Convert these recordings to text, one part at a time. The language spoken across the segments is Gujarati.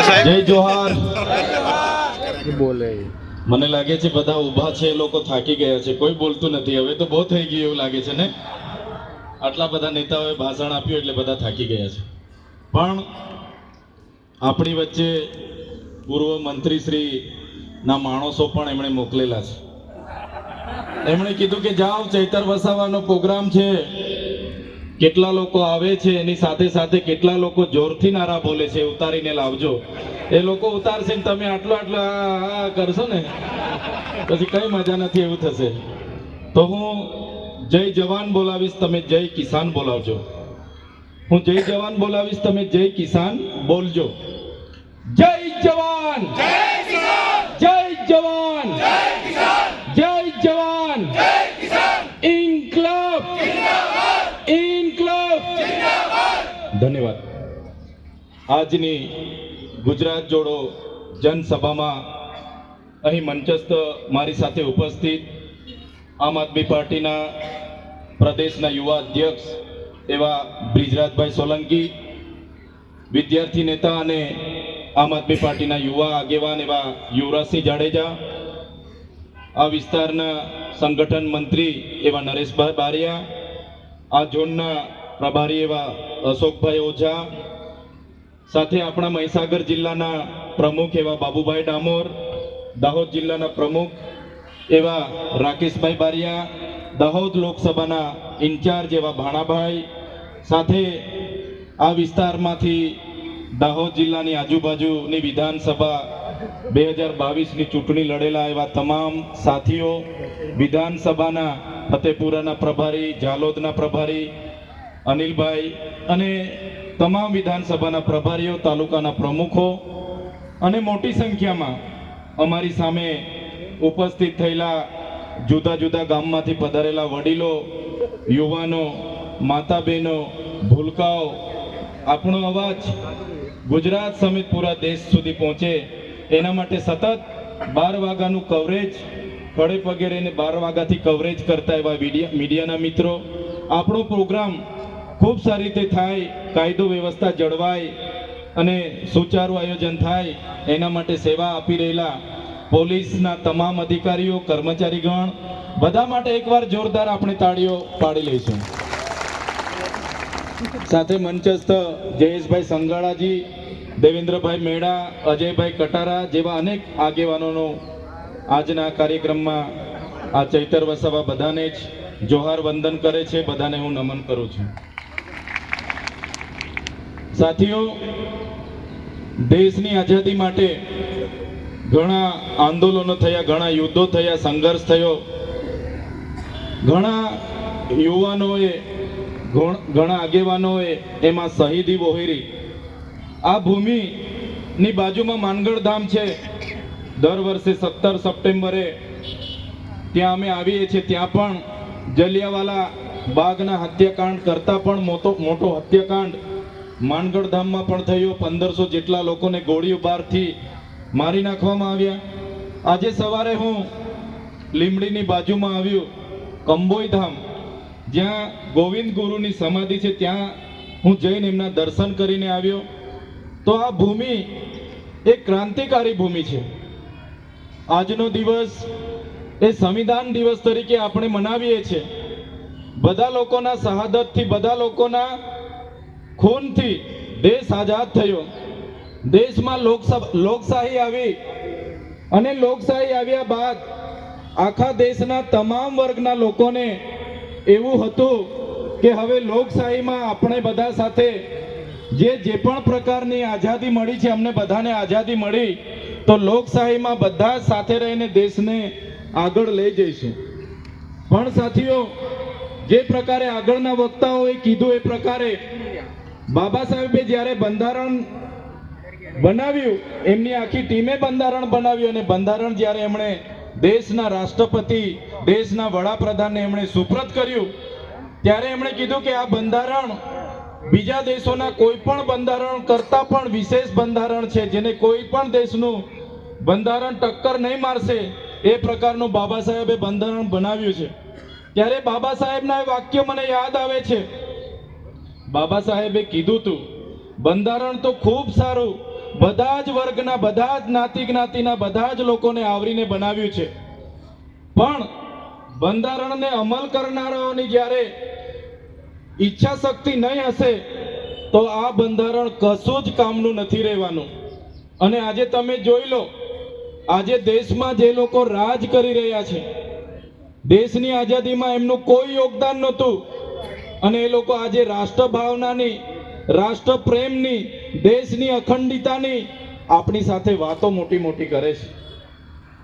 જય જોહાર. બોલે મને લાગે છે બધા ઊભા છે એ લોકો થાકી ગયા છે, કોઈ બોલતું નથી. હવે તો બહુ થઈ ગયું એવું લાગે છે ને. આટલા બધા નેતાઓએ ભાષણ આપ્યું એટલે બધા થાકી ગયા છે. પણ આપણી વચ્ચે પૂર્વ મંત્રી શ્રી ના માણસો પણ એમણે મોકલેલા છે. એમણે કીધું કે જાઓ, ચૈતર વસાવાનો પ્રોગ્રામ છે, કેટલા લોકો આવે છે એની સાથે સાથે કેટલા લોકો જોરથી નારા બોલે છે ઉતારીને લાવજો. એ લોકો ઉતારશે ને તમે આટલો આટલો આ કરશો ને પછી કઈ મજા નથી, એવું થશે. તો હું જય જવાન બોલાવીશ, તમે જય કિસાન બોલાવજો. હું જય જવાન બોલાવીશ, તમે જય કિસાન બોલજો. જય જવાન, જય જવાન, જય જવાન, ઇન્કલાબ, ઇન્કલાબ. ધન્યવાદ. આજની ગુજરાત જોડો જનસભામાં અહીં મંચસ્થ મારી સાથે ઉપસ્થિત આમ આદમી પાર્ટીના પ્રદેશના યુવા અધ્યક્ષ એવા બ્રિજરાજભાઈ સોલંકી, વિદ્યાર્થી નેતા અને આમ આદમી પાર્ટીના યુવા આગેવાન એવા યુવરાજસિંહ જાડેજા, આ વિસ્તારના સંગઠન મંત્રી એવા નરેશભાઈ બારિયા, આ ઝોનના પ્રભારી એવા અશોકભાઈ ઓઝા, સાથે આપણા મહીસાગર જિલ્લાના પ્રમુખ એવા બાબુભાઈ ડામોર, દાહોદ જિલ્લાના પ્રમુખ એવા રાકેશભાઈ બારિયા, દાહોદ લોકસભાના ઇન્ચાર્જ એવા ભાણાભાઈ, સાથે આ વિસ્તારમાંથી દાહોદ જિલ્લાની આજુબાજુની વિધાનસભા 2022ની ચૂંટણી લડેલા એવા તમામ સાથીઓ, વિધાનસભાના ફતેપુરાના પ્રભારી, ઝાલોદના પ્રભારી અનિલભાઈ અને તમામ વિધાનસભાના પ્રભારીઓ, તાલુકાના પ્રમુખો અને મોટી સંખ્યામાં અમારી સામે ઉપસ્થિત થયેલા જુદા જુદા ગામમાંથી પધારેલા વડીલો, યુવાનો, માતા બહેનો, ભૂલકાઓ, આપણો અવાજ ગુજરાત સમેત પૂરા દેશ સુધી પહોંચે એના માટે સતત 12 વાગ્યાનું કવરેજ, ખડે પગે રહીને 12 વાગ્યાથી કવરેજ કરતા એવા મીડિયાના મિત્રો, આપણો પ્રોગ્રામ ખૂબ સારી રીતે થાય, કાયદો વ્યવસ્થા જળવાય અને સુચારું આયોજન થાય એના માટે સેવા આપી રહેલા પોલીસના તમામ અધિકારીઓ, કર્મચારીગણ, બધા માટે એકવાર જોરદાર આપણે તાળીઓ પાડી લઈશું. સાથે મંચસ્થ જયેશભાઈ સંગાળાજી, દેવેન્દ્રભાઈ મેડા, અજયભાઈ કટારા જેવા અનેક આગેવાનોનો આજના કાર્યક્રમમાં આ ચૈતર વસાવા બધાને જ જોહાર વંદન કરે છે, બધાને હું નમન કરું છું. સાથીઓ, દેશની આઝાદી માટે ઘણા આંદોલનો થયા, ઘણા યુદ્ધો થયા, સંઘર્ષ થયો, ઘણા યુવાનોએ, ઘણા આગેવાનોએ એમાં શહીદી વહોરી. આ ભૂમિની બાજુમાં માનગઢ ધામ છે. દર વર્ષે 17 સપ્ટેમ્બરે ત્યાં અમે આવીએ છીએ. ત્યાં પણ જલિયાવાલા બાગના હત્યાકાંડ કરતાં પણ મોટો હત્યાકાંડ માનગઢ ધામમાં પણ થયો. 1500 જેટલા લોકોને ગોળીઓ બારથી મારી નાખવામાં આવ્યા. આજે સવારે હું લીમડીની બાજુમાં આવ્યું કંબોઈ ધામ, જ્યાં ગોવિંદ ગુરુની સમાધિ છે, ત્યાં હું જઈને એમના દર્શન કરીને આવ્યો. તો આ ભૂમિ એક ક્રાંતિકારી ભૂમિ છે. આજનો દિવસ એ સંવિધાન દિવસ તરીકે આપણે મનાવીએ છીએ. બધા લોકોના શહાદતથી, બધા લોકોના ખૂનથી દેશ આઝાદ થયો. દેશમાં લોકશાહી આવી અને લોકશાહી આવ્યા બાદ આખા દેશના તમામ વર્ગના લોકોને એવું હતું કે હવે લોકશાહીમાં આપણે બધા સાથે જે પણ પ્રકારની આઝાદી મળી છે, અમને બધાને આઝાદી મળી, તો લોકશાહીમાં બધા સાથે રહીને દેશને આગળ લઈ જઈશું. પણ સાથીઓ, જે પ્રકારે આગળના વક્તાઓએ કીધું એ પ્રકારે બાબા સાહેબે જ્યારે બંધારણ બનાવ્યું, એમની આખી ટીમે બંધારણ બનાવ્યું અને બંધારણ જ્યારે એમણે દેશના રાષ્ટ્રપતિ, દેશના વડાપ્રધાનને એમણે સુપ્રત કર્યું, ત્યારે એમણે કીધું કે આ બંધારણ બીજા દેશોના કોઈ પણ બંધારણ કરતાં પણ વિશેષ બંધારણ છે, જેને કોઈ પણ દેશનું બંધારણ ટક્કર નહીં મારશે એ પ્રકારનું બાબા સાહેબે બંધારણ બનાવ્યું છે. ત્યારે બાબા સાહેબના એ વાક્ય મને યાદ આવે છે. બાબા સાહેબે કીધું હતું બંધારણ તો ખૂબ સારું, બધા જ વર્ગના, બધા જ જ્ઞાતિના બધા જ લોકોને આવરીને બનાવ્યું છે. પણ બંધારણને અમલ કરનારાઓની જ્યારે ઈચ્છા શક્તિ નહીં હશે તો આ બંધારણ કશું જ કામનું નથી રહેવાનું. અને આજે તમે જોઈ લો, આજે દેશમાં જે લોકો રાજ કરી રહ્યા છે, દેશની આઝાદીમાં એમનું કોઈ યોગદાન નહોતું, અને એ લોકો આજે રાષ્ટ્ર ભાવનાની, રાષ્ટ્ર પ્રેમની, દેશની અખંડિતતાની આપણી સાથે વાતો મોટી મોટી કરે છે.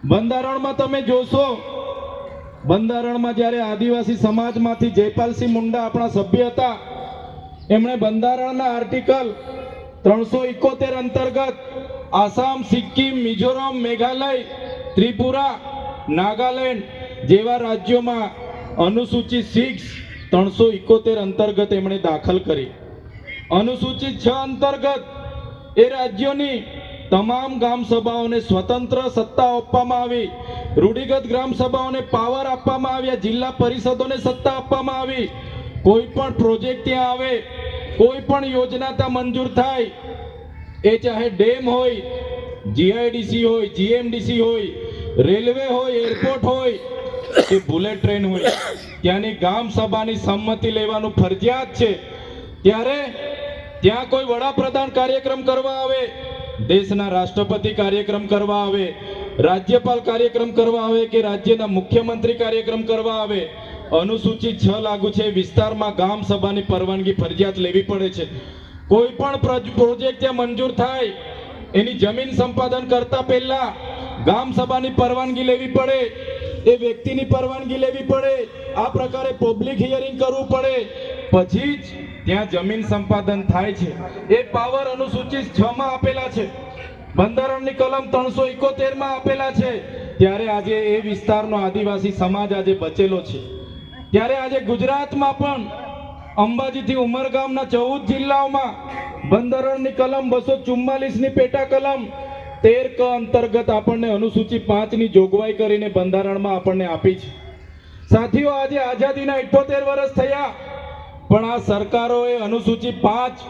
બંધારણમાં તમે જોશો, બંધારણમાં જ્યારે આદિવાસી સમાજમાંથી જયપાલસિંહ મુંડા આપણા સભ્ય હતા, એમણે બંધારણના આર્ટિકલ 371 અંતર્ગત આસામ, સિક્કિમ, મિઝોરમ, મેઘાલય, ત્રિપુરા, નાગાલેન્ડ જેવા રાજ્યોમાં અનુસૂચિત 371 અંતર્ગત એમણે દાખલ કરી. અનુસૂચિત 6 અંતર્ગત એ રાજ્યોની તમામ ગ્રામ સભાઓને સ્વતંત્ર સત્તા આપવામાં આવી, રૂઢિગત ગ્રામ સભાઓને પાવર આપવામાં આવ્યા, જિલ્લા પરિષદોને સત્તા આપવામાં આવી. કોઈ પણ પ્રોજેક્ટ ત્યાં આવે, કોઈ પણ યોજના ત્યાં મંજૂર થાય, એ ચાહે ડેમ હોય, જીઆઈડીસી હોય, જીએમડીસી હોય, રેલવે હોય, એરપોર્ટ હોય કે બુલેટ ટ્રેન હોય, ત્યાંની ગ્રામ સભાની સંમતિ લેવાનું ફરજિયાત છે. ત્યારે ત્યાં કોઈ વડાપ્રધાન કાર્યક્રમ કરવા આવે, દેશના રાષ્ટ્રપતિ કાર્યક્રમ કરવા આવે, રાજ્યપાલ કાર્યક્રમ કરવા આવે કે રાજ્યના મુખ્યમંત્રી કાર્યક્રમ કરવા આવે, અનુસૂચિત 6 લાગુ છે. વિસ્તારમાં ગ્રામ સભાની પરવાનગી ફરજિયાત લેવી પડે છે. કોઈ પણ પ્રોજેક્ટ ત્યાં મંજૂર થાય, એની જમીન સંપાદન કરતા પહેલા ગ્રામ સભાની પરવાનગી લેવી પડે, એ વ્યક્તિની પરવાનગી લેવી પડે, આ પ્રકારે પબ્લિક હિયરિંગ કરવું પડે, પછી જ ત્યાં જમીન સંપાદન થાય છે. એ પાવર અનુસૂચિત 6 માં આપેલા છે, બંધારણની કલમ 371 માં આપેલા છે. ત્યારે આજે એ વિસ્તારનો આદિવાસી સમાજ આજે બચેલો છે. ત્યારે આજે ગુજરાતમાં પણ અંબાજીથી ઉમરગામના 14 જિલ્લાઓમાં બંધારણની કલમ 244 ની પેટા કલમ 13 ક અંતર્ગત આપણને અનુસૂચિ 5 ની જોગવાઈ કરીને બંધારણમાં આપણને આપી છે. સાથીઓ, આજે આઝાદીના 78 વર્ષ થયા, પણ આ સરકારોએ અનુસૂચિ 5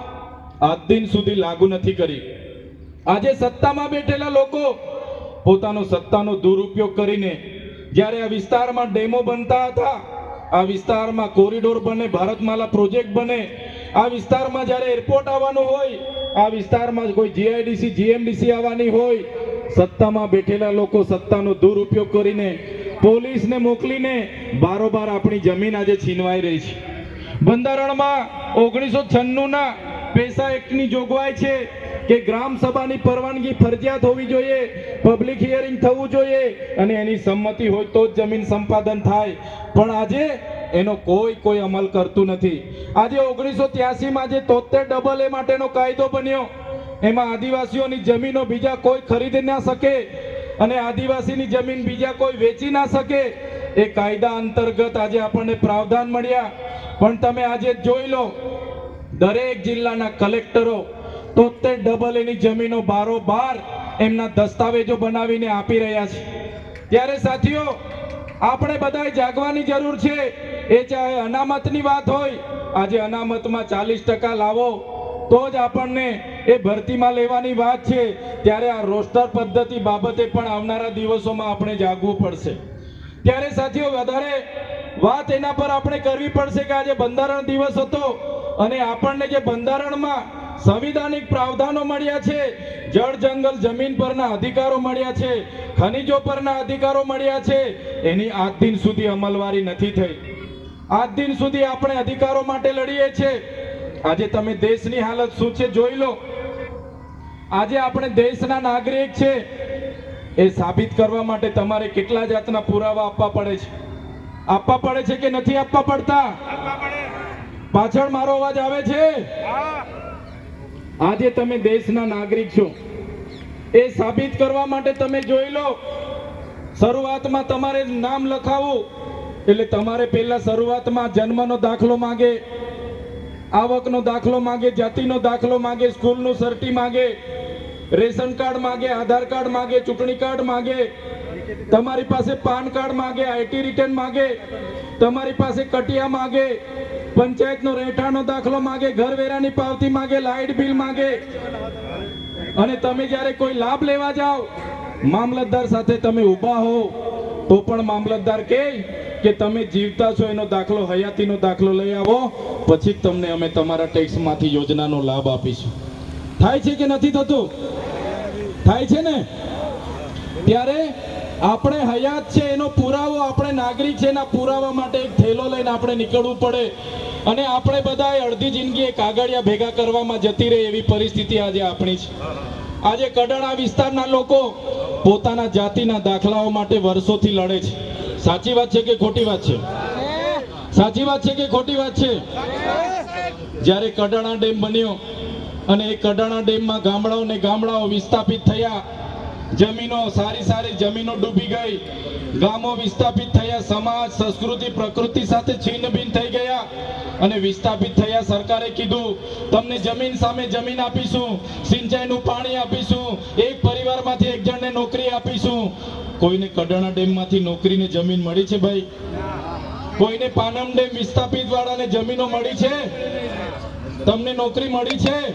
આજ દિન સુધી લાગુ નથી કરી. આજે સત્તામાં બેઠેલા લોકો પોતાનો સત્તાનો દુરુપયોગ કરીને જ્યારે આ વિસ્તારમાં ડેમો બનતા હતા, આ વિસ્તારમાં કોરિડોર બને, ભારતમાલા પ્રોજેક્ટ બને, આ વિસ્તારમાં જ્યારે એરપોર્ટ આવવાનું હોય, આ વિસ્તારમાં કોઈ જીઆઈડીસી, જીએમડીસી આવવાની હોય, સત્તામાં બેઠેલા લોકો સત્તાનો દુરુપયોગ કરીને પોલીસને મોકલીને બારોબાર આપણી જમીન આજે છીનવાઈ રહી છે. બંધારણમાં 1996 ના પેસા એક્ટની જોગવાઈ છે કે ગ્રામ સભાની પરવાનગી ફરજિયાત હોવી જોઈએ, પબ્લિક હિયરિંગ થવું જોઈએ અને એની સંમતિ હોય તો જ જમીન સંપાદન થાય. પણ આજે એનો કોઈ અમલ કરતું નથી. આજે 1983 માં જે 73 AA માટેનો કાયદો બન્યો, એમાં આદિવાસીઓની જમીનો બીજા કોઈ ખરીદી ના શકે અને આદિવાસીની જમીન બીજા કોઈ વેચી ના શકે, એ કાયદા અંતર્ગત આજે આપણને પ્રાવધાન મળ્યા. પણ તમે આજે જોઈ લો, દરેક જિલ્લાના કલેક્ટરો 73 AA ની જમીનો બારોબાર એમના દસ્તાવેજો બનાવીને આપી રહ્યા છે. ત્યારે સાથીઓ, આપણે બધાએ જાગવાની જરૂર છે. એ ચાહે અનામતની વાત હોય, આજે અનામતમાં 40% લાવો તો જ આપણને એ ભરતીમાં લેવાની વાત છે. ત્યારે આ રોસ્ટર પદ્ધતિ બાબતે પણ આવનારા દિવસોમાં આપણે જાગવું પડશે. ત્યારે સાથીઓ, વધારે વાત એના પર આપણે કરવી પડશે કે આજે બંધારણ દિવસ હતો અને આપણને જે બંધારણમાં સંવિધાનિક પ્રાવધાનો મળ્યા છે, જળ જંગલ જમીન પરના અધિકારો મળ્યા છે, ખનિજો પરના અધિકારો મળ્યા છે, એની આજ દિન સુધી અમલવારી નથી થઈ. આજ દિન સુધી આપણે અધિકારો માટે લડીએ છીએ. આજે તમે દેશની હાલત શું છે જોઈ લો. આજે આપણે દેશના નાગરિક છે એ સાબિત કરવા માટે તમારે કેટલા જાતના પુરાવા આપવા પડે છે? આપવા પડે છે કે નથી આપવા પડતા? પાછળ મારો અવાજ આવે છે? આજે તમે દેશના નાગરિક છો એ સાબિત કરવા માટે તમે જોઈ લો, શરૂઆતમાં તમારે નામ લખાવવું એટલે તમારે પહેલા શરૂઆતમાં જન્મનો દાખલો માંગે, આવકનો દાખલો માંગે, જાતિનો દાખલો માંગે, સ્કૂલનું સર્ટી માંગે, રેશન કાર્ડ માંગે, આધાર કાર્ડ માંગે, ચૂંટણી કાર્ડ માંગે, તમારી પાસે પાન કાર્ડ માંગે, આઈટી રિટર્ન માંગે, તમારી પાસે કટિયા માંગે, પંચાયતનો રહેઠાણનો દાખલો માંગે, ઘરવેરાની પાવતી માંગે, લાઇટ બિલ માંગે. અને તમે જ્યારે કોઈ લાભ લેવા જાઓ, મામલતદાર સાથે તમે ઊભા હો તો પણ મામલતદાર કહે કે તમે જીવતા છો એનો દાખલો, હયાતીનો દાખલો લઈ આવો, પછી જ તમને અમે તમારા ટેક્સમાંથી યોજનાનો લાભ આપીશું. થાય છે કે નથી થતું? થાય છે ને? ત્યારે આપણે હયાત છે એનો પુરાવો, આપણે નાગરિક છે એના પુરાવા માટે એક થેલો લઈને આપણે નીકળવું પડે. અને આપણે બધાએ અડધી જિંદગી એ કાગળિયા ભેગા કરવામાં જતી રહે એવી પરિસ્થિતિ આજે આપણી છે. આજે કડાણા વિસ્તારના લોકો પોતાના જાતિના દાખલાઓ માટે વર્ષોથી લડે છે. સાચી વાત છે કે ખોટી વાત છે? સાચી વાત છે કે ખોટી વાત છે? જ્યારે કડાણા ડેમ બન્યો અને એ કડાણા ડેમમાં ગામડાઓ વિસ્થાપિત થયા, જમીનો, સારી જમીનો ડૂબી ગઈ, ગામો વિસ્થાપિત થયા, સમાજ, સંસ્કૃતિ, પ્રકૃતિ સાથે છિન્નભિન્ન થઈ ગયા અને વિસ્થાપિત થયા. સરકારે કીધું તમને જમીન સામે જમીન આપીશું, સિંચાઈનું પાણી આપીશું, એક પરિવારમાંથી એક જણને નોકરી આપીશું. કોઈને કડાણા ડેમમાંથી નોકરીને જમીન મળી છે ભાઈ? કોઈને પાનમ ડેમ વિસ્થાપિત વાળાને જમીનો મળી છે? તમને નોકરી મળી છે?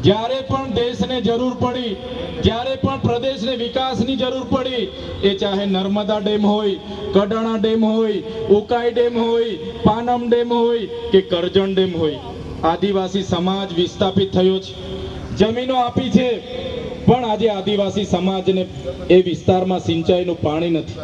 જ્યારે પણ દેશને જરૂર પડી, જ્યારે પણ પ્રદેશને વિકાસની જરૂર પડી, એ ચાહે નર્મદા ડેમ હોય, કડાણા ડેમ હોય, ઉકાઈ ડેમ હોય, પાનમ ડેમ હોય કે કરજણ ડેમ હોય, આદિવાસી સમાજ વિસ્થાપિત થયો છે, જમીનો આપી છે. પણ આજે આદિવાસી સમાજને એ વિસ્તારમાં સિંચાઈનું પાણી નથી.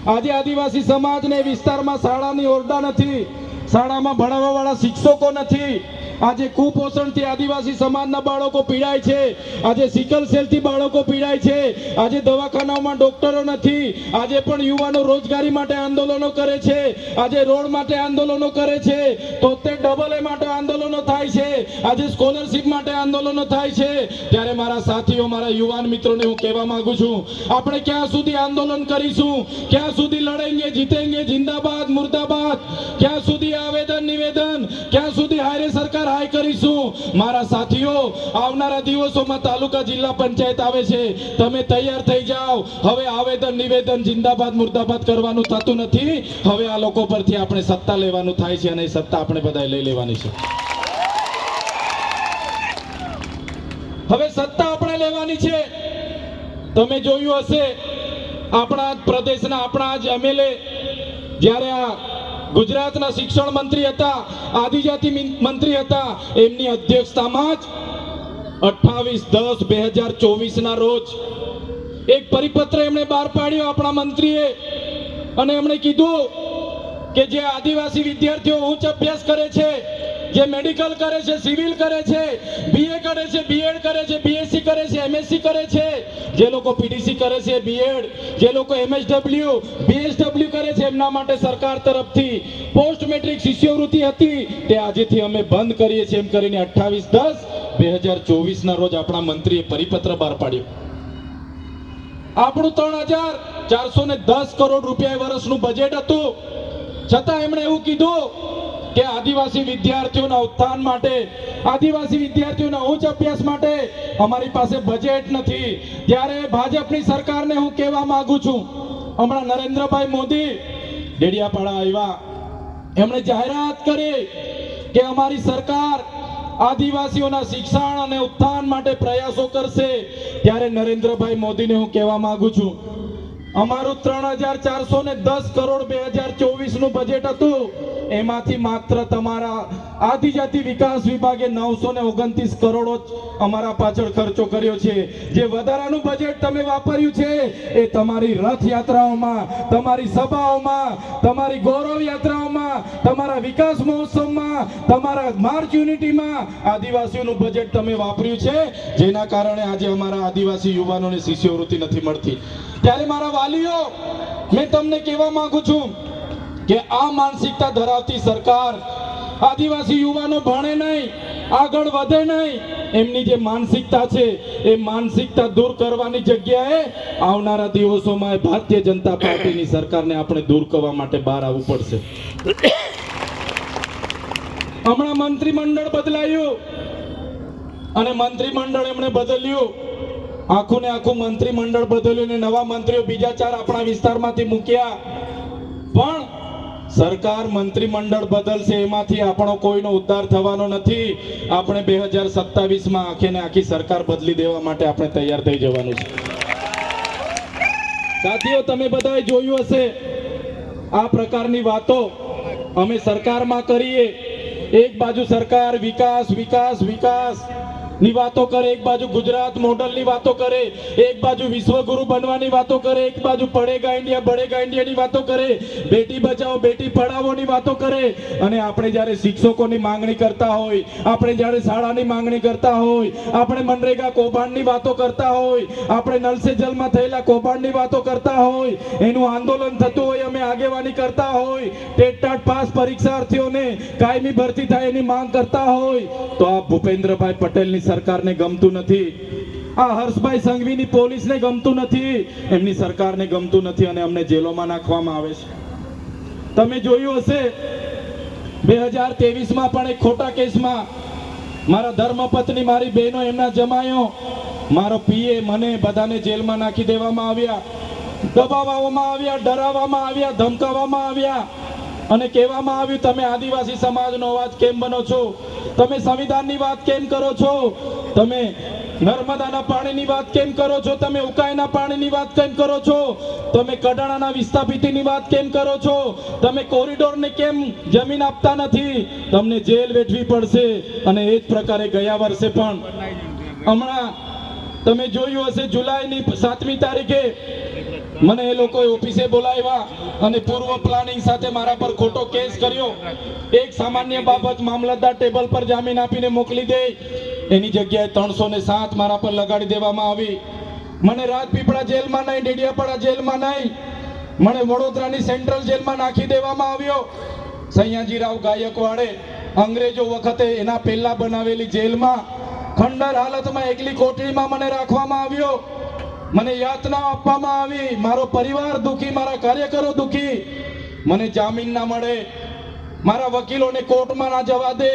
આજે આદિવાસી સમાજને એ વિસ્તારમાં શાળાની ઓરડા નથી, શાળામાં ભણાવવા વાળા શિક્ષકો નથી. આજે કુપોષણથી આદિવાસી સમાજના બાળકો પીડાય છે, આજે સિકલ સેલથી બાળકો પીડાય છે, આજે દવાખાનાઓમાં ડોક્ટરો નથી. આજે પણ યુવાનો રોજગારી માટે આંદોલનો કરે છે, આજે રોડ માટે આંદોલનો કરે છે, તો તે ડબલ એ માટે આંદોલનો થાય છે, આજે સ્કોલરશિપ માટે આંદોલનો થાય છે. ત્યારે મારા સાથીઓ, મારા યુવાન મિત્રોને હું કહેવા માંગુ છું, આપણે ક્યાં સુધી આંદોલન કરીશું? ક્યાં સુધી લડેંગે, જીતેંગે, જિંદાબાદ, મુર્દાબાદ? ક્યાં સુધી આવેદન નિવેદન? ક્યાં સુધી હારે સરકાર હાય કરીશું? મારા સાથીઓ, આવનારા દિવસોમાં તાલુકા જિલ્લા પંચાયત આવે છે, તમે તૈયાર થઈ જાઓ. હવે આવેદન નિવેદન, જિંદાબાદ, મુર્દાબાદ કરવાનું થતું નથી. હવે આ લોકો પરથી આપણે સત્તા લેવાનું થાય છે અને એ સત્તા આપણે બધાએ લઈ લેવાની છે. હવે સત્તા આપણે લેવાની છે. તમે જોયું હશે, આપણા પ્રદેશના આપણા જ એમએલએ જ્યારે આ ગુજરાતના શિક્ષણ મંત્રી હતા, આદિજાતિ મંત્રી હતા, એમની અધ્યક્ષતામાં જ 28/10/2024 ના રોજ એક પરિપત્ર એમણે બહાર પાડ્યો આપણા મંત્રીએ, અને એમણે કીધું કે જે આદિવાસી વિદ્યાર્થીઓ ઉચ્ચ અભ્યાસ કરે છે, જે મેડિકલ કરે છે, સિવિલ કરે છે, બીએ કરે છે, બીએડ કરે છે, બીએસસી કરે છે, એમએસસી કરે છે, જે લોકો પીડીસી કરે છે, બીએડ, જે લોકો એમએસડબલ્યુ, બીએસડબલ્યુ કરે છે, એમના માટે સરકાર તરફથી પોસ્ટ મેટ્રિક શિષ્યવૃત્તિ હતી, તે આજથી અમે બંધ કરીએ છીએ એમ કરીને 28/10/2024 ના રોજ આપણા મંત્રીએ પરિપત્ર બહાર પાડ્યો. આપણું 3,410 કરોડ રૂપિયા વર્ષનું બજેટ હતું, છતાં એમણે એવું કીધું કે આદિવાસી વિદ્યાર્થીઓના ઉત્થાન માટે, આદિવાસી વિદ્યાર્થીઓના ઉચ્ચ અભ્યાસ માટે અમારી પાસે બજેટ નથી. ત્યારે ભાજપની સરકારને હું કહેવા માંગુ છું, હમણાં નરેન્દ્રભાઈ મોદી ડેડિયાપાડા આવ્યા, એમણે જાહેરાત કરી કે અમારી સરકાર આદિવાસીઓના શિક્ષણ અને ઉત્થાન માટે પ્રયાસો કરશે. ત્યારે નરેન્દ્રભાઈ મોદીને હું કહેવા માંગુ છું, અમારું 3,410 કરોડ 2024 નું બજેટ હતું, એમાંથી માત્ર તમારા આદિજાતિ વિકાસ વિભાગે 929 કરોડ જ અમારા પાછળ ખર્ચો કર્યો છે. જે વધારાનું બજેટ તમે વાપર્યું છે એ તમારી રથયાત્રાઓમાં, તમારી સભાઓમાં, તમારી ગૌરવ યાત્રાઓમાં, તમારા વિકાસ મહોત્સવમાં, તમારા માર્ચ યુનિટીમાં આદિવાસીઓનું બજેટ તમે વાપર્યું છે, જેના કારણે આજે અમારા આદિવાસી યુવાનોને શિષ્યવૃત્તિ નથી મળતી. ત્યારે મારા વાલીઓ, મેં તમને કહેવા માંગુ છું કે આ માનસિકતા ધરાવતી સરકાર આદિવાસી યુવાનો ભણે નહીં, આગળ વધે નહીં, એમની જે માનસિકતા છે એ માનસિકતા દૂર કરવાની જગ્યાએ આવનારા દિવસોમાં ભારતીય જનતા પાર્ટીની સરકારને આપણે દૂર કરવા માટે બહાર આવવું પડશે. હમણાં મંત્રીમંડળ બદલાયું અને મંત્રીમંડળ એમણે બદલ્યું, આખું ને આખું મંત્રીમંડળ બદલ્યું ને નવા મંત્રીઓ બીજા 4 આપણા વિસ્તારમાંથી મૂક્યા. પણ સરકાર મંત્રીમંડળ બદલશે એમાંથી આપણો કોઈનો ઉદ્ધાર થવાનો નથી. આપણે 2027માં આખે ને આખી સરકાર બદલી દેવા માટે આપણે તૈયાર થઈ જવાનું છે. સાથીઓ, તમે બધાએ જોયું હશે આ પ્રકારની વાતો અમે સરકારમાં કરીએ. એક બાજુ સરકાર વિકાસ વિકાસ વિકાસ ની વાતો કરે, એક બાજુ ગુજરાત મોડલની વાતો કરે, એક બાજુ વિશ્વગુરુ બનવાની વાતો કરે, એક બાજુ પડેગા ઇન્ડિયા બળેગા ઇન્ડિયાની વાતો કરે, બેટી બચાવો બેટી પઢાવોની વાતો કરે. અને આપણે જ્યારે શિક્ષકોની માંગણી કરતા હોય, આપણે જ્યારે શાળાની માંગણી કરતા હોય, આપણે મનરેગા કૌભાંડની વાતો કરતા હોય, આપણે નલ સે જલમાં થયેલા કૌભાંડની વાતો કરતા હોય, એનું આંદોલન થતું હોય, અમે આગેવાની કરતા હોય, ટેટ ટાટ પાસ પરીક્ષાર્થીઓને કાયમી ભરતી થાય એની માંગ કરતા હોય, તો આ ભૂપેન્દ્રભાઈ પટેલની સરકારને ગમતું નથી. આ હર્ષભાઈ સંઘવીની પોલીસને ગમતું નથી, એમની સરકારને ગમતું નથી અને અમને જેલોમાં નાખવામાં આવે છે. તમે જોયું હશે 2023માં પણ એક ખોટા કેસમાં મારા ધર્મપત્ની, મારી બહેનો, એમના જમાયો, મારો પીએ, મને બધાને જેલમાં નાખી દેવામાં આવ્યા, દબાવવામાં આવ્યા, ડરાવવામાં આવ્યા, ધમકાવવામાં આવ્યા અને કહેવામાં આવ્યું તમે આદિવાસી સમાજનો અવાજ કેમ બનો છો, તમે સંવિધાનની વાત કેમ કરો છો, તમે નર્મદાના પાણીની વાત કેમ કરો છો, તમે ઉકાઈના પાણીની વાત કેમ કરો છો, તમે કડાણાના વિસ્થાપિતની વાત કેમ કરો છો, તમે કોરિડોરને કેમ જમીન આપતા નથી, તમને જેલ વેઠવી પડશે. અને એ જ પ્રકારે ગયા વર્ષે પણ હમણાં તમે જોયું હશે જુલાઈની 7મી તારીખે મને એ લોકોએ ઓફિસે બોલાવ્યા અને પૂર્વ પ્લાનિંગ સાથે મારા પર ખોટો કેસ કર્યો. એક સામાન્ય બાબત મામલતદાર ટેબલ પર જામીન આપીને મોકલી દે, એની જગ્યાએ 307 મારા પર લગાડી દેવામાં આવી. મને રાજપીપળા જેલમાં નહીં, ડેડિયાપાડા જેલમાં નહીં, મને વડોદરાની સેન્ટ્રલ જેલમાં નાખી દેવામાં આવ્યો. સયાજીરાવ ગાયકવાડે અંગ્રેજો વખતે એના પહેલા બનાવેલી જેલમાં ખંડર હાલતમાં એકલી કોટડીમાં મને રાખવામાં આવ્યો. મને યાતના આપવામાં આવી, મારો પરિવાર દુખી, મારા કાર્યકરો દુખી. મને જામીન ના મળે, મારા વકીલોને કોર્ટમાં ના જવા દે,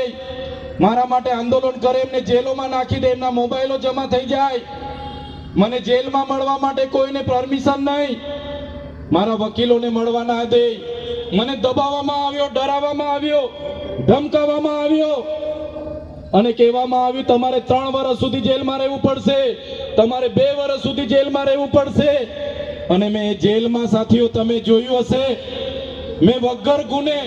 મારા માટે આંદોલન કરે એમને જેલોમાં નાખી દે, એમના મોબાઈલો જમા થઈ જાય. મને જેલમાં મળવા માટે કોઈને પરમિશન નહીં, મારા વકીલોને મળવા ના દે. મને દબાવવામાં આવ્યો, ડરાવવામાં આવ્યો, ધમકાવવામાં આવ્યો અને કહેવામાં આવ્યું તમારે 3 વર્ષ સુધી જેલમાં રહેવું પડશે, તમારે 2 વર્ષ સુધી જેલમાં રહેવું પડશે. અને મેં જેલમાં, સાથીઓ તમે જોયું હશે, મેં વગર ગુને,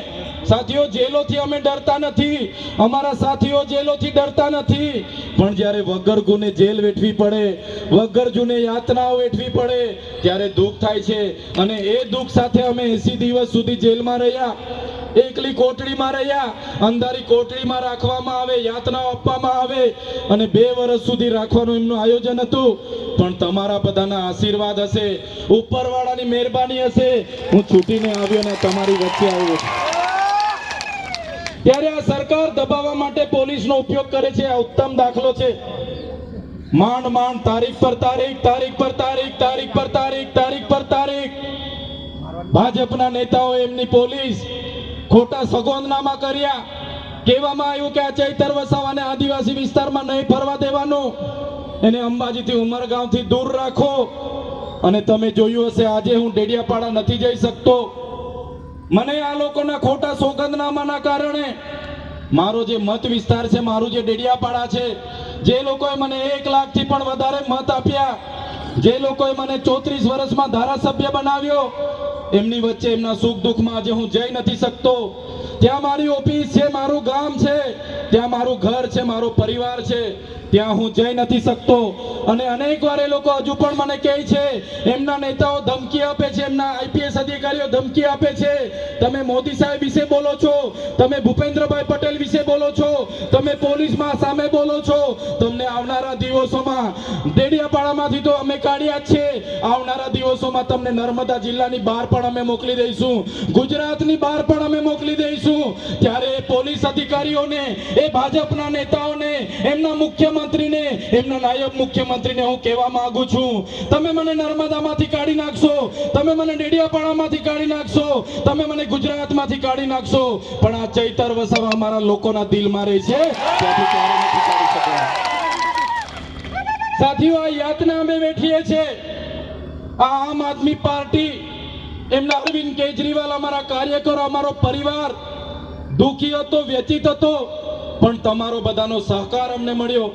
સાથીઓ જેલોથી અમે ડરતા નથી, અમારા સાથીઓ જેલોથી ડરતા નથી, પણ જ્યારે વગર ગુને જેલ વેઠવી પડે, વગર ગુને યાતનાઓ વેઠવી પડે ત્યારે દુઃખ થાય છે. અને એ દુઃખ સાથે અમે 80 દિવસ સુધી જેલમાં રહ્યા, એકલી કોટડીમાં રહ્યા, અંધારી કોટડીમાં રાખવામાં આવે, યાતનાઓ આપવામાં આવે અને 2 વર્ષ સુધી રાખવાનું એમનું આયોજન હતું. પણ તમારા બધાના આશીર્વાદ હશે, ઉપરવાળાની મહેરબાની હશે, હું છૂટીને આવ્યો ને તમારી વચ્ચે આવ્યો. ત્યારે આ સરકાર દબાવવા માટે પોલીસનો ઉપયોગ કરે છે. આ ઉત્તમ દાખલો છે. માંડ માંડ તારીખ પર તારીખ, તારીખ પર તારીખ, તારીખ પર તારીખ, તારીખ પર તારીખ ભાજપના નેતાઓ, એમની પોલીસ ખોટા સગોંદનામા કર્યા. કહેવામાં આવ્યું કે આ ચૈતર વસાવાને આદિવાસી વિસ્તારમાં નહીં ફરવા દેવાનું, એને અંબાજીથી ઉમરગાંવથી દૂર રાખો. અને તમે જોયું હશે આજે હું ડેડિયાપાડા નથી જઈ શકતો. મને આ લોકોના ખોટા સોગંદનામાના કારણે મારો જે મત વિસ્તાર છે, મારું જે ડેડિયાપાડા છે, જે લોકોએ મને 1 લાખથી પણ વધારે મત આપ્યા, જે લોકોએ મને 34 વર્ષમાં ધારાસભ્ય બનાવ્યો, એમની વચ્ચે એમના સુખ દુઃખમાં આજે હું જઈ નથી શકતો. ત્યાં મારી ઓફિસ છે, મારું ગામ છે, ત્યાં મારું ઘર છે, મારો પરિવાર છે, ત્યાં હું જઈ નથી શકતો. અને અનેક વાર એ લોકો હજુ પણ મને કહે છે, એમના નેતાઓ ધમકી આપે છે, એમના આઈપીએસ અધિકારીઓ ધમકી આપે છે, તમે મોદી સાહેબ વિશે બોલો છો, તમે ભૂપેન્દ્રભાઈ પટેલ વિશે બોલો છો, તમે પોલીસમાં સામે બોલો છો, તમને આવનારા દિવસોમાં ડેડિયાપાડામાંથી તો અમે કાઢ્યા જ છે, આવનારા દિવસોમાં તમને નર્મદા જિલ્લાની બહાર પણ અમે મોકલી દઈશું, ગુજરાતની બહાર પણ અમે મોકલી દઈશું. ત્યારે પોલીસ અધિકારીઓને, એ ભાજપના નેતાઓને, એમના મુખ્યમંત્રીને, એમના નાયબ મુખ્યમંત્રીને હું કહેવા માંગુ છું, તમે મને નર્મદામાંથી કાઢી નાખશો, તમે મને ડેડિયાપાડામાંથી કાઢી નાખશો, તમે મને ગુજરાતમાંથી કાઢી નાખશો, પણ આ ચૈતર વસાવા અમારા લોકોના દિલમાં રહે છે, ત્યાંથી ક્યારે નથી કાઢી શકતા. સાથીઓ, આ યાતના અમે વેઠીએ છીએ. આ આમ આદમી પાર્ટી એમના અરવિંદ કેજરીવાલ, અમારા કાર્યકરો, અમારો પરિવાર દુઃખી હતો, વ્યથિત હતો, પણ તમારો બધાનો સહકાર અમને મળ્યો.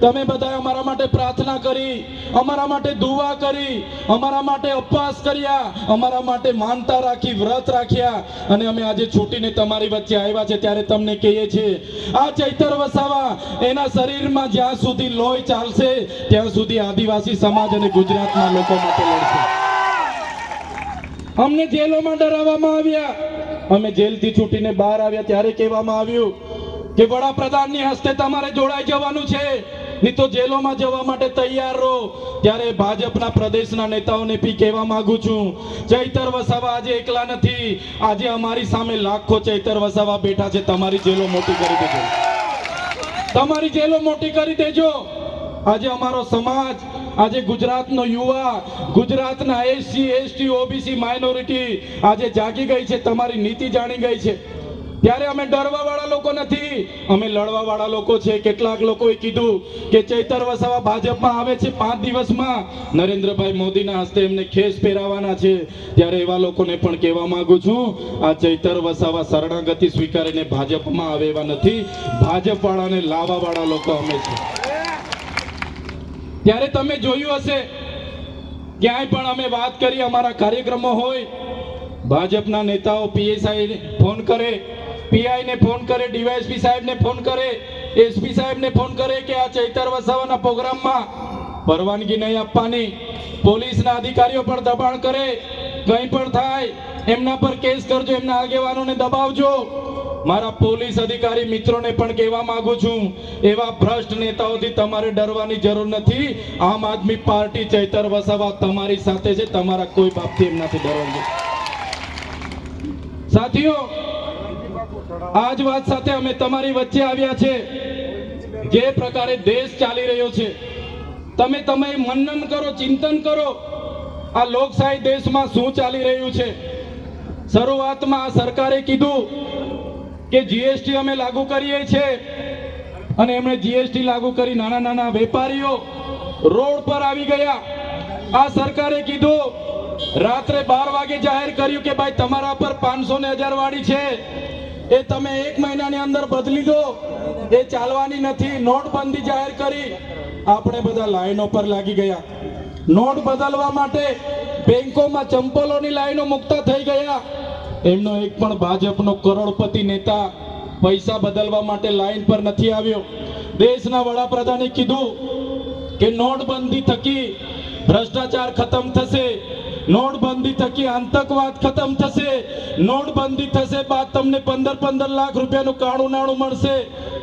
તમે બધાએ અમારા માટે પ્રાર્થના કરી, અમારા માટે દુઆ કરી, અમારા માટે ઉપવાસ કર્યા, અમારા માટે માનતા રાખી, વ્રત રાખ્યા, અને અમે આજે છૂટીને તમારી વચ્ચે આવ્યા છે ત્યારે તમને કહીએ છીએ, આ ચૈતર વસાવા એના શરીરમાં જ્યાં સુધી લોહી ચાલશે ત્યાં સુધી આદિવાસી સમાજ અને ગુજરાતના લોકો માટે લડશે. અમને જેલોમાં ડરાવવામાં આવ્યા, અમે જેલથી છૂટીને બહાર આવ્યા ત્યારે કહેવામાં આવ્યું કે વડાપ્રધાનની હસ્તે તમારે જોડાઈ જવાનું છે, નહીં તો જેલોમાં જવા માટે તૈયાર રહો. ત્યારે ભાજપના પ્રદેશના નેતાઓને બી કહેવા માંગુ છું, ચૈતર વસાવા આજે એકલા નથી, આજે અમારી સામે લાખો ચૈતર વસાવા બેઠા છે. તમારી જેલો મોટી કરી દેજો, તમારી જેલો મોટી કરી દેજો. આજે અમારો સમાજ, આજે ગુજરાતનો યુવા, ગુજરાતના એસસી, એસટી, ઓબીસી માઇનોરિટી આજે જાગી ગઈ છે, તમારી નીતિ જાણી ગઈ છે. ત્યારે અમે ડરવા વાળા લોકો નથી, અમે લડવા વાળા લોકો છે. કેટલાક લોકોએ કીધું કે ચૈતર વસાવા ભાજપમાં આવે છે 5 દિવસમાં નરેન્દ્રભાઈ મોદીના હસ્તે એમને ખેસ પહેરાવાના છે. ત્યારે એવા લોકોને પણ કહેવા માંગુ છું, આ ચૈતર વસાવા શરણાગતિ સ્વીકારીને ભાજપમાં આવે એવા નથી, ભાજપ વાળાને લાવવા વાળા લોકો અમે છે. ત્યારે તમે જોયું હશે, ક્યાંય પણ અમે વાત કરી, અમારા કાર્યક્રમો હોય, ભાજપના નેતાઓ પીએસઆઈ ફોન કરે, પીઆઈ ને ફોન કરે, ડીવાયએસપી સાહેબને ફોન કરે, એસપી સાહેબને ફોન કરે કે આ ચૈતર વસાવાના પ્રોગ્રામમાં પરવાનગી નહીં આપવાની. પોલીસના અધિકારીઓ પર દબાણ કરે, કંઈ પણ થાય એમના પર કેસ કરજો, એમના આગેવાનોને દબાવજો. મારા પોલીસ અધિકારી મિત્રોને પણ કહેવા માંગુ છું, એવા ભ્રષ્ટ નેતાઓથી તમારે ડરવાની જરૂર નથી. આમ આદમી પાર્ટી ચૈતર વસાવા તમારી સાથે છે, તમારા કોઈ બાપથી એમનાથી ડરવાનું. સાથીઓ, આજ વાત સાથે અમે તમારી વચ્ચે આવ્યા છે. જે પ્રકારે દેશ ચાલી રહ્યો છે, તમે મનન કરો, ચિંતન કરો, આ લોકશાહી દેશમાં શું ચાલી રહ્યું છે. શરૂઆતમાં આ સરકારે કીધું કે જીએસટી અમે લાગુ કરીએ છીએ, અને એમણે જીએસટી લાગુ કરી નાના નાના વેપારીઓ રોડ પર આવી ગયા. આ સરકારે કીધું, રાત્રે 12 વાગે જાહેર કર્યું કે ભાઈ તમારા પર 500 ને 1000 વાળી છે, એ તમે 1 મહિનાની અંદર બદલી દો, એ ચાલવાની નથી. નોટબંધી જાહેર કરી, આપણે બધા લાઈનો પર લાગી ગયા. નોટ બદલવા માટે બેંકોમાં ચંપલોની લાઈનો મુકતા થઈ ગયા. એમનો એક પણ ભાજપનો કરોડપતિ નેતા પૈસા બદલવા માટે લાઈન પર નથી આવ્યો. દેશના વડાપ્રધાને કીધું કે નોટબંધી થકી ભ્રષ્ટાચાર ખતમ થશે, નોટબંધી થકી આતંકવાદ ખતમ થશે, નોટબંધી થશે બાદ તમને 15 લાખ રૂપિયાનું કાળું નાણું મળશે.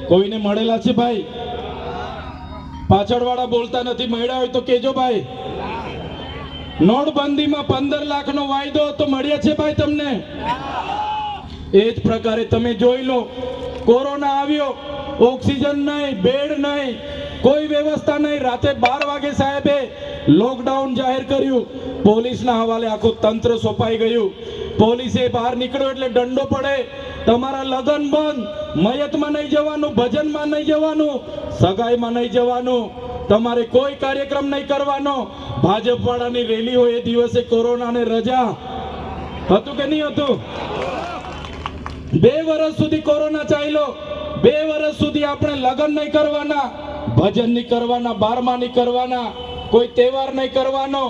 કોઈને મળેલા છે ભાઈ? પાછળવાળા બોલતા નથી, મળ્યા હોય તો કેજો ભાઈ. નોટબંધીમાં 15 લાખનો વાયદો તો મળ્યા છે ભાઈ તમને? એ જ પ્રકારે તમે જોઈ લો, કોરોના આવ્યો, ઓક્સિજન નહીં, બેડ નહીં, કોઈ વ્યવસ્થા નહીં. રાતે 12 વાગે સાહેબે લોકડાઉન જાહેર કર્યું, પોલીસના હવાલે આખું તંત્ર સોંપાઈ ગયું. પોલીસે બહાર નીકળ્યો એટલે દંડો પડે. તમારા લગન બંધ, મયતમાં નહીં જવાનું, ભજનમાં નહીં જવાનું, સગાઈમાં નહીં જવાનું, તમારે કોઈ કાર્યક્રમ નહીં કરવાનો. ભાજપ વાળાની રેલી હોય એ દિવસે કોરોનાને રજા. હતું કે નહીં હતું? 2 વર્ષ સુધી કોરોના ચાલ્યો. 2 વર્ષ સુધી આપણે લગન નહીં કરવાના, ભજન નહીં કરવાના, 12મા નહીં કરવાના, કોઈ તહેવાર નહીં કરવાનો,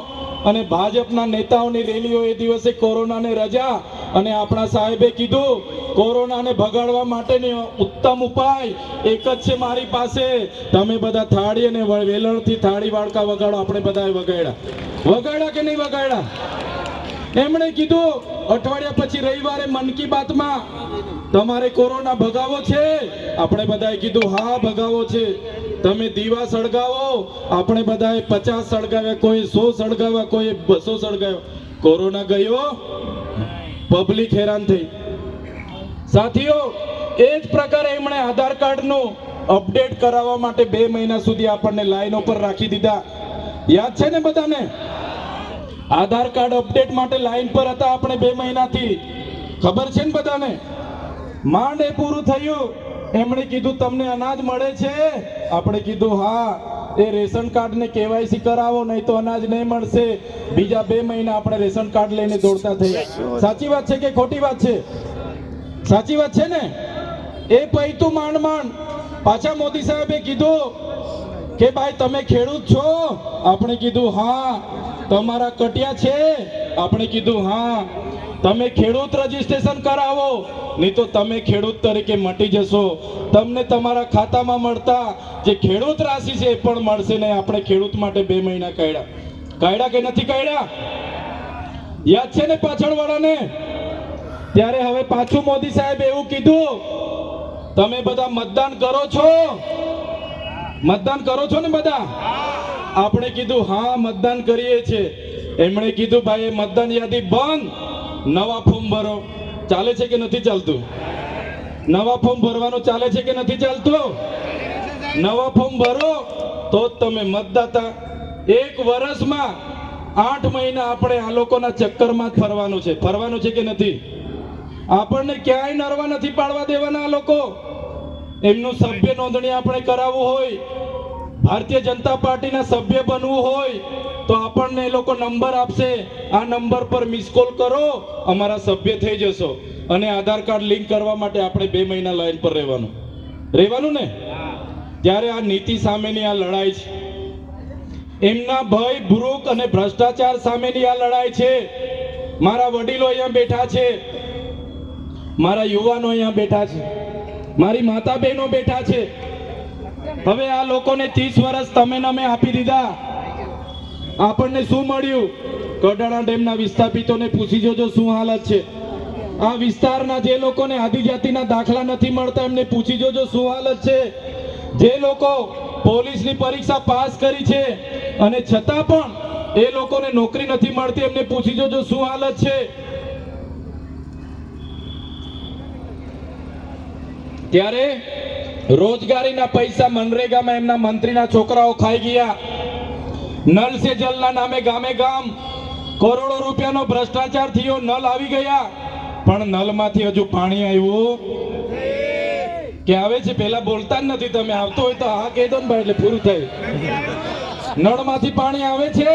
અને ભાજપના નેતાઓની રેલી હોય એ દિવસે કોરોનાને રજા. અને આપણા સાહેબે કીધું, કોરોનાને ભગાડવા માટેનો ઉત્તમ ઉપાય એક જ છે મારી પાસે, તમે બધા થાળી અને વેલણથી થાળી વાળકા વગાડો. આપણે બધાએ વગાડ્યા કે નહીં વગાડ્યા? એમણે કીધું અઠવાડિયા પછી રવિવારે મન કી બાતમાં તમારે કોરોના ભગાવો છે? આપણે બધાએ કીધું હા ભગાવો છે. તમે દીવા સળગાવો, આપણે બધાએ 50 સળગાવ્યા, કોઈ 100 સળગાવ્યા, કોઈ 200 સળગાવ્યા. કોરોના ગયો, પબ્લિક હેરાન થઈ. સાથીઓ, એ જ પ્રકારે એમણે આધાર કાર્ડનું અપડેટ કરાવવા માટે 2 મહિના સુધી આપણને લાઈનો પર રાખી દીધા. યાદ છે ને બધાને? આધાર કાર્ડ અપડેટ માટે લાઈન પર હતા આપણે 2 મહિનાથી. ખબર છે ને બધાને? માંડ એ પૂરું થયું, એમણે કીધું તમને અનાજ મળે છે? આપણે કીધું હા. એ રેશન કાર્ડ ને કેવાયસી કરાવો, નહીં તો અનાજ નહીં મળશે. બીજા 2 મહિના આપણે રેશન કાર્ડ લઈને દોડતા થયા. સાચી વાત છે કે ખોટી વાત છે? સાચી વાત છે ને? એ પૈતું માંડ માંડ પાછા મોદી સાહેબે કીધું કે ભાઈ તમે ખેડૂત છો? આપણે કીધું હા. તમારા કટિયા છે? આપણે કીધું હા. તમે ખેડૂત રજીસ્ટ્રેશન કરાવો, નહીં તો તમે ખેડૂત તરીકે મટી જશો. તમને તમારા ખાતામાં મળતા જે ખેડૂત રાશિ છે એ પણ મળશે નહીં. આપણે ખેડૂત માટે 2 મહિના કાઢ્યા કે નથી કાઢ્યા? યાદ છે ને પાછળ વાળાને? ત્યારે હવે પાછું મોદી સાહેબ એવું કીધું, તમે બધા મતદાન કરો છો? મતદાન કરો છો ને બધા? આપણે કીધું હા મતદાન કરીએ છીએ. એમણે કીધું ભાઈ મતદાન યાદી બંધ, નવા ફોર્મ ભરો. ચાલે છે કે નથી ચાલતું? નવા ફોર્મ ભરવાનું ચાલે છે કે નથી ચાલતું? નવા ફોર્મ ભરો તો જ તમે મતદાતા. 1 વર્ષમાં 8 મહિના આપણે આ લોકોના ચક્કરમાં જ ફરવાનું છે કે નથી? આપણને ક્યાંય નરવા નથી પાડવા દેવાના આ લોકો. એમનું સભ્ય નોંધણી આપણે કરાવવું હોય, ભારતીય જનતા પાર્ટીના સભ્ય બનવું હોય તો આપણને એ લોકો નંબર આપશે. આ નંબર પર મિસ કોલ કરો, અમારા સભ્ય થઈ જશો. અને આધાર કાર્ડ લિંક કરવા માટે આપણે 2 મહિના લાઈન પર રહેવાનું ને? ત્યારે આ નીતિ સામેની આ લડાઈ છે. એમના ભય ભૂખ અને ભ્રષ્ટાચાર સામેની આ લડાઈ છે. મારા વડીલો અહીંયા બેઠા છે, મારા યુવાનો અહીંયા બેઠા છે, મારી માતા બહેનો બેઠા છે. હવે આ લોકોને 30 વર્ષ તમે નમે આપી દીધા. આપણને શું મળ્યું? કડાણા ડેમના વિસ્થાપિતોને પૂછી જોજો શું હાલત છે. આ વિસ્તારના જે લોકોને આદિજાતિના દાખલા નથી મળતા એમને પૂછી જોજો શું હાલત છે. જે લોકો પોલીસની પરીક્ષા પાસ કરી છે અને છતાં પણ એ લોકોને નોકરી નથી મળતી એમને પૂછી જોજો શું હાલત છે. ત્યારે રોજગારીના પૈસા મનરેગામાં એમના મંત્રીના છોકરાઓ ખાઈ ગયા. નલ સે જલના નામે ગામે ગામ કરોડો રૂપિયાનો ભ્રષ્ટાચાર થયો. નલ આવી ગયા પણ નલમાંથી હજુ પાણી આવ્યું કે આવે છે? પેલા બોલતા જ નથી તમે. આવતો હોય તો હા કહી દો ને ભાઈ, એટલે પૂરું થાય. નળમાંથી પાણી આવે છે?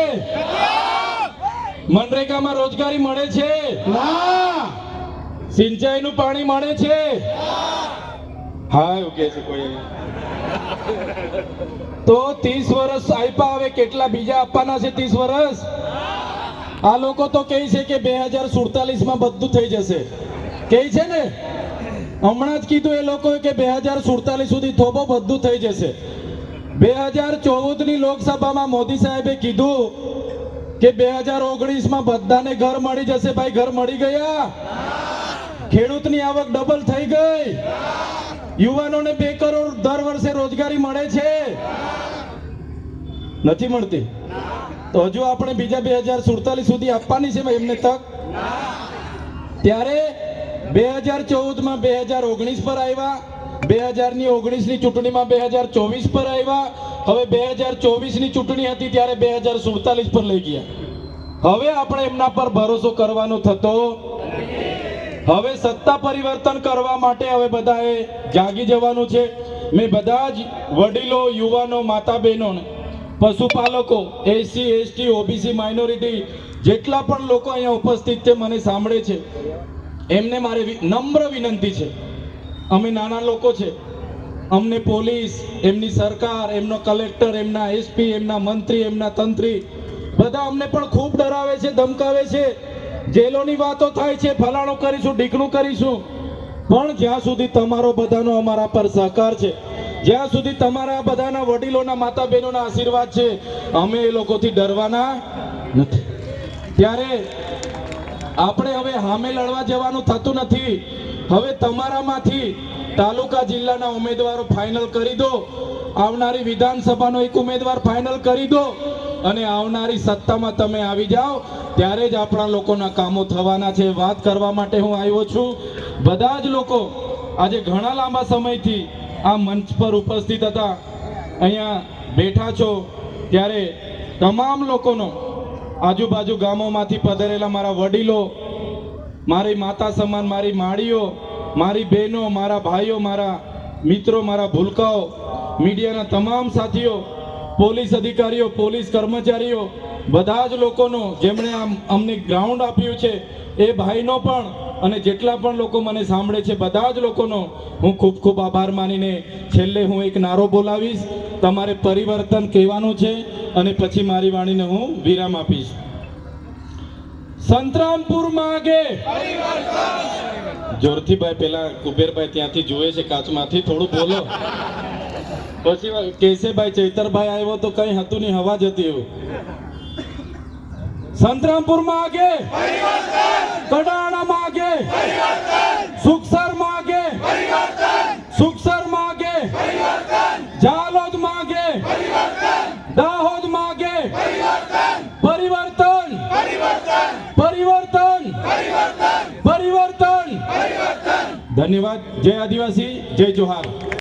મનરેગામાં રોજગારી મળે છે? ના. સિંચાઈનું પાણી મળે છે? હા એવું કે છે કોઈ. તો 30 વર્ષ આપ્યા, હવે કેટલા બીજા આપવાના છે 30 વર્ષ? આ લોકો તો કહે છે કે 2047 માં બધું થઈ જશે. કહે છે ને? હમણાં જ કીધું એ લોકોએ કે 2047 સુધી થોબો બધું થઈ જશે. 2014 ની લોકસભામાં મોદી સાહેબે કીધું કે 2019 માં બધાને ઘર મળી જશે. ભાઈ ઘર મળી ગયા? ખેડૂતની આવક ડબલ થઈ ગઈ. યુવાનોને 2 કરોડ દર વર્ષે રોજગારી મળે છે? નથી મળતી. તો હજુ આપણે બીજા 2047 સુધી આપવાની છે એમને તક. ત્યારે 2014 માં 2019 પર આવ્યા, 2019 ની ચૂંટણીમાં 2024 પર આવ્યા. હવે 2024 ની ચૂંટણી હતી ત્યારે 2047 પર લઈ ગયા. હવે આપણે એમના પર ભરોસો કરવાનો થતો. હવે સત્તા પરિવર્તન કરવા માટે હવે બધાએ જાગી જવાનું છે. મેં બધા જ વડીલો, યુવાનો, માતા બહેનોને, પશુપાલકો, એસસી, એસટી, ઓબીસી, માઇનોરિટી જેટલા પણ લોકો અહીંયા ઉપસ્થિત છે, મને સાંભળે છે, એમને મારી નમ્ર વિનંતી છે. અમે નાના લોકો છે, અમને પોલીસ, એમની સરકાર, એમનો કલેક્ટર, એમના એસપી, એમના મંત્રી, એમના તંત્રી બધા અમને પણ ખૂબ ડરાવે છે, ધમકાવે છે. જેલોની વાતો થાય છે, ફલાણું કરીશું, ઢીકણું કરીશું. પણ જ્યાં સુધી તમારો બધાનો અમારા પર સહકાર છે, જ્યાં સુધી તમારા બધાના વડીલોના, માતા બહેનોના આશીર્વાદ છે, અમે એ લોકોથી ડરવાના નથી. ત્યારે આપણે હવે સામે લડવા જવાનું થતું નથી. હવે તમારામાંથી તાલુકા જિલ્લાના ઉમેદવારો ફાઇનલ કરી દો. આવનારી વિધાનસભાનો એક ઉમેદવાર ફાઇનલ કરી દો અને આવનારી સત્તામાં તમે આવી જાઓ ત્યારે જ આપણા લોકોના કામો થવાના છે. વાત કરવા માટે હું આવ્યો છું. બધા જ લોકો આજે ઘણા લાંબા સમયથી આ મંચ પર ઉપસ્થિત હતા, અહીંયા બેઠા છો. ત્યારે તમામ લોકોનો, આજુબાજુ ગામોમાંથી પધારેલા મારા વડીલો, મારી માતા સમાન મારી માળીઓ, મારી બહેનો, મારા ભાઈઓ, મારા મિત્રો, મારા ભૂલકાઓ, મીડિયાના તમામ સાથીઓ, પોલીસ અધિકારીઓ, પોલીસ કર્મચારીઓ, બધા જ લોકોનો જેમણે અમને ગ્રાઉન્ડ આપ્યું છે એ ભાઈનો પણ અને જેટલા પણ લોકો મને સાંભળે છે બધા જ લોકોનો હું ખૂબ ખૂબ આભાર માનીને છેલ્લે હું એક નારો બોલાવીશ. તમારે પરિવર્તન કહેવાનું છે અને પછી મારી વાણીને હું વિરામ આપીશ. સંતરામપુર માગે જોરથી ભાઈ, પેલા કુબેરભાઈ ત્યાંથી જુએ છે કાચમાંથી, થોડું બોલો. પછી કેશેભાઈ, ચૈતરભાઈ આવ્યો તો કઈ હતું નહીં, હવા જતી એવું. સંતરામપુર માગે, કડાણા માગે, સુખસર માગે, સુખસર માગે, જાલોદ માગે, દાહોદ માગે, પરિવર્તન, પરિવર્તન, પરિવર્તન. ધન્યવાદ. જય આદિવાસી, જય જોહાર.